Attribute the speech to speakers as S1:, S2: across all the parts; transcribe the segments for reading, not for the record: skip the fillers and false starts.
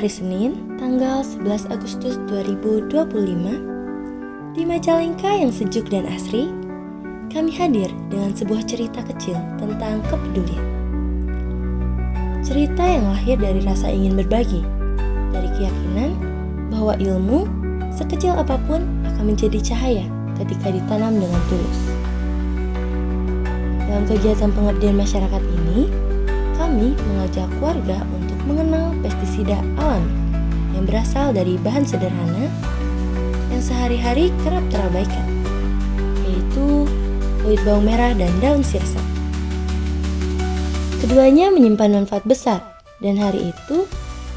S1: hari Senin, tanggal 11 Agustus 2025, di Majalengka yang sejuk dan asri, kami hadir dengan sebuah cerita kecil tentang kepedulian. Cerita yang lahir dari rasa ingin berbagi, dari keyakinan bahwa ilmu, sekecil apapun, akan menjadi cahaya ketika ditanam dengan tulus. Dalam kegiatan pengabdian masyarakat ini, kami mengajak warga untuk mengenal pestisida alami yang berasal dari bahan sederhana yang sehari-hari kerap terabaikan, yaitu kulit bawang merah dan daun sirsak. Keduanya menyimpan manfaat besar, dan hari itu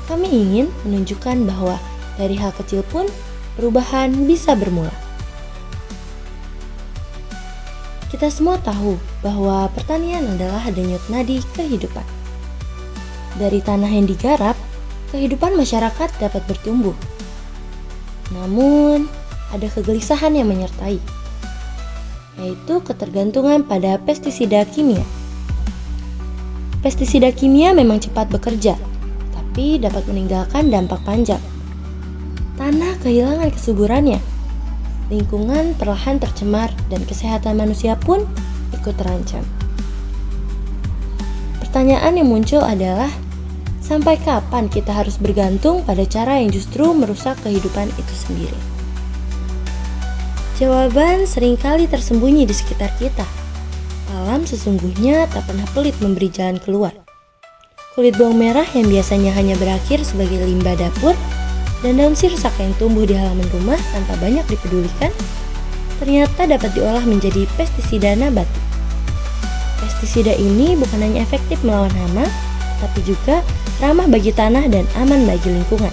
S1: kami ingin menunjukkan bahwa dari hal kecil pun perubahan bisa bermula. Kita semua tahu bahwa pertanian adalah denyut nadi kehidupan. Dari tanah yang digarap, kehidupan masyarakat dapat bertumbuh. Namun, ada kegelisahan yang menyertai, yaitu ketergantungan pada pestisida kimia. Pestisida kimia memang cepat bekerja, tapi dapat meninggalkan dampak panjang. Tanah kehilangan kesuburannya, lingkungan perlahan tercemar, dan kesehatan manusia pun ikut terancam. Pertanyaan yang muncul adalah, sampai kapan kita harus bergantung pada cara yang justru merusak kehidupan itu sendiri? Jawaban seringkali tersembunyi di sekitar kita. Alam sesungguhnya tak pernah pelit memberi jalan keluar. Kulit bawang merah yang biasanya hanya berakhir sebagai limbah dapur, dan daun sirsak yang tumbuh di halaman rumah tanpa banyak dipedulikan, ternyata dapat diolah menjadi pestisida nabati. Pestisida ini bukan hanya efektif melawan hama, tapi juga ramah bagi tanah dan aman bagi lingkungan.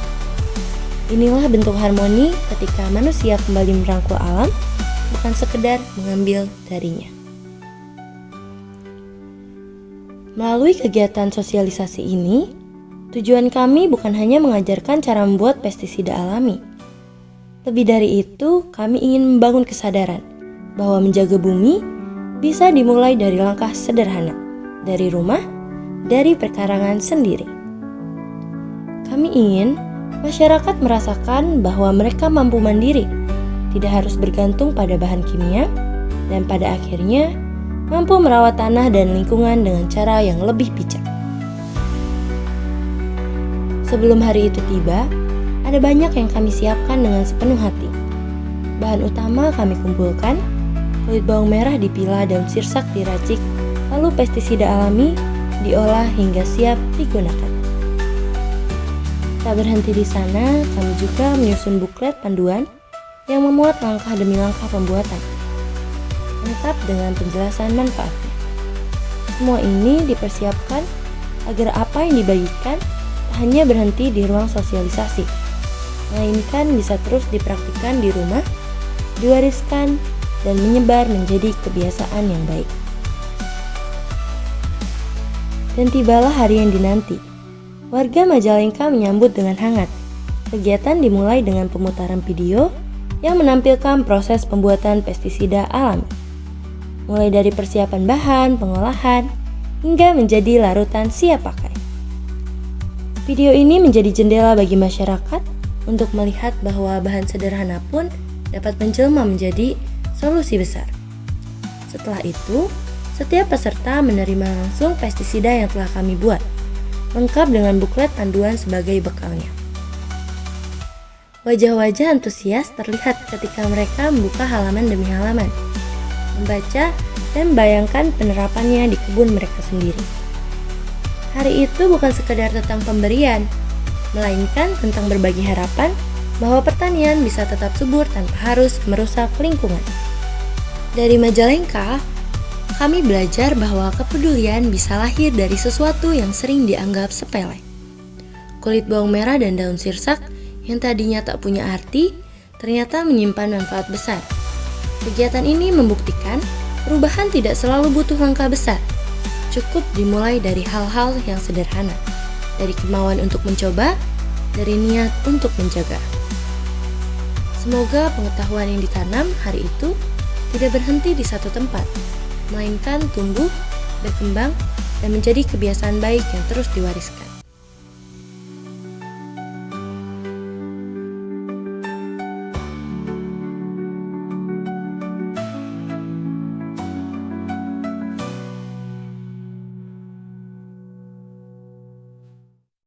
S1: Inilah bentuk harmoni ketika manusia kembali merangkul alam, bukan sekedar mengambil darinya. Melalui kegiatan sosialisasi ini, tujuan kami bukan hanya mengajarkan cara membuat pestisida alami. Lebih dari itu, kami ingin membangun kesadaran bahwa menjaga bumi bisa dimulai dari langkah sederhana, dari rumah, dari perkarangan sendiri. Kami ingin masyarakat merasakan bahwa mereka mampu mandiri, tidak harus bergantung pada bahan kimia, dan pada akhirnya mampu merawat tanah dan lingkungan dengan cara yang lebih bijak. Sebelum hari itu tiba, ada banyak yang kami siapkan dengan sepenuh hati. Bahan utama kami kumpulkan, kulit bawang merah dipilah, daun sirsak diracik, lalu pestisida alami diolah hingga siap digunakan. Tak berhenti di sana, kami juga menyusun buklet panduan yang memuat langkah demi langkah pembuatan, lengkap dengan penjelasan manfaatnya. Semua ini dipersiapkan agar apa yang dibagikan tak hanya berhenti di ruang sosialisasi, melainkan bisa terus dipraktikkan di rumah, diwariskan, dan menyebar menjadi kebiasaan yang baik. Dan tibalah hari yang dinanti. Warga Majalengka menyambut dengan hangat. Kegiatan dimulai dengan pemutaran video yang menampilkan proses pembuatan pestisida alami, mulai dari persiapan bahan, pengolahan, hingga menjadi larutan siap pakai. Video ini menjadi jendela bagi masyarakat untuk melihat bahwa bahan sederhana pun dapat menjelma menjadi solusi besar. Setelah itu, setiap peserta menerima langsung pestisida yang telah kami buat, lengkap dengan buklet panduan sebagai bekalnya. Wajah-wajah antusias terlihat ketika mereka membuka halaman demi halaman, membaca dan membayangkan penerapannya di kebun mereka sendiri. Hari itu bukan sekedar tentang pemberian, melainkan tentang berbagi harapan bahwa pertanian bisa tetap subur tanpa harus merusak lingkungan. Dari Majalengka, kami belajar bahwa kepedulian bisa lahir dari sesuatu yang sering dianggap sepele. Kulit bawang merah dan daun sirsak yang tadinya tak punya arti, ternyata menyimpan manfaat besar. Kegiatan ini membuktikan perubahan tidak selalu butuh langkah besar. Cukup dimulai dari hal-hal yang sederhana, dari kemauan untuk mencoba, dari niat untuk menjaga. Semoga pengetahuan yang ditanam hari itu tidak berhenti di satu tempat, melainkan tumbuh, berkembang, dan menjadi kebiasaan baik yang terus diwariskan.